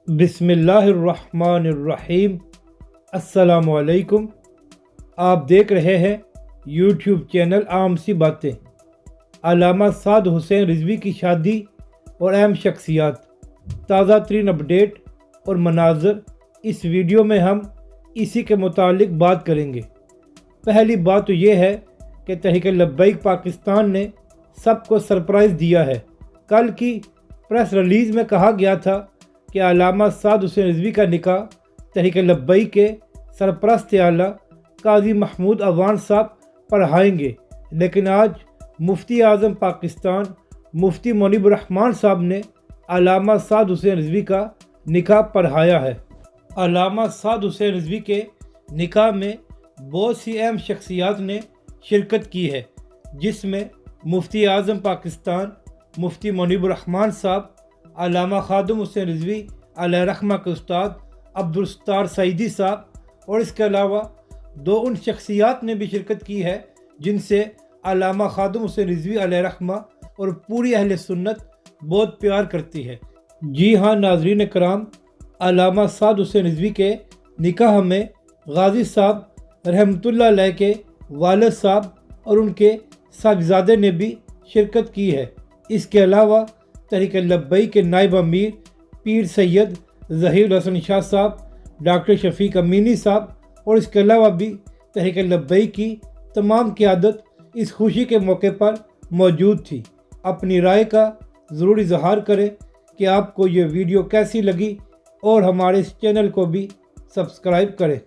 بسم اللہ الرحمن الرحیم۔ السلام علیکم۔ آپ دیکھ رہے ہیں یوٹیوب چینل عام سی باتیں۔ علامہ سعد حسین رضوی کی شادی اور اہم شخصیات، تازہ ترین اپڈیٹ اور مناظر، اس ویڈیو میں ہم اسی کے متعلق بات کریں گے۔ پہلی بات تو یہ ہے کہ تحریک لبیک پاکستان نے سب کو سرپرائز دیا ہے۔ کل کی پریس ریلیز میں کہا گیا تھا کہ علامہ سعد حسین رضوی کا نکاح تحریک لبیک کے سرپرست اعلیٰ قاضی محمود اعوان صاحب پڑھائیں گے، لیکن آج مفتی اعظم پاکستان مفتی منیب الرحمن صاحب نے علامہ سعد حسین رضوی کا نکاح پڑھایا ہے۔ علامہ سعد حسین رضوی کے نکاح میں بہت سی اہم شخصیات نے شرکت کی ہے، جس میں مفتی اعظم پاکستان مفتی منیب الرحمن صاحب، علامہ خادم حسین رضوی علیہ رحمہ کے استاد عبدالستار سعیدی صاحب، اور اس کے علاوہ ان شخصیات نے بھی شرکت کی ہے جن سے علامہ خادم حسین رضوی علیہ رحمہ اور پوری اہل سنت بہت پیار کرتی ہے۔ جی ہاں ناظرین کرام، علامہ سعد حسین رضوی کے نکاح میں غازی صاحب رحمۃ اللہ علیہ کے والد صاحب اور ان کے صاحبزادے نے بھی شرکت کی ہے۔ اس کے علاوہ تحریک لبیک کے نائب امیر پیر سید ظہیر الحسن شاہ صاحب، ڈاکٹر شفیق امینی صاحب، اور اس کے علاوہ بھی تحریک لبیک کی تمام قیادت اس خوشی کے موقع پر موجود تھی۔ اپنی رائے کا ضرور اظہار کریں کہ آپ کو یہ ویڈیو کیسی لگی، اور ہمارے اس چینل کو بھی سبسکرائب کریں۔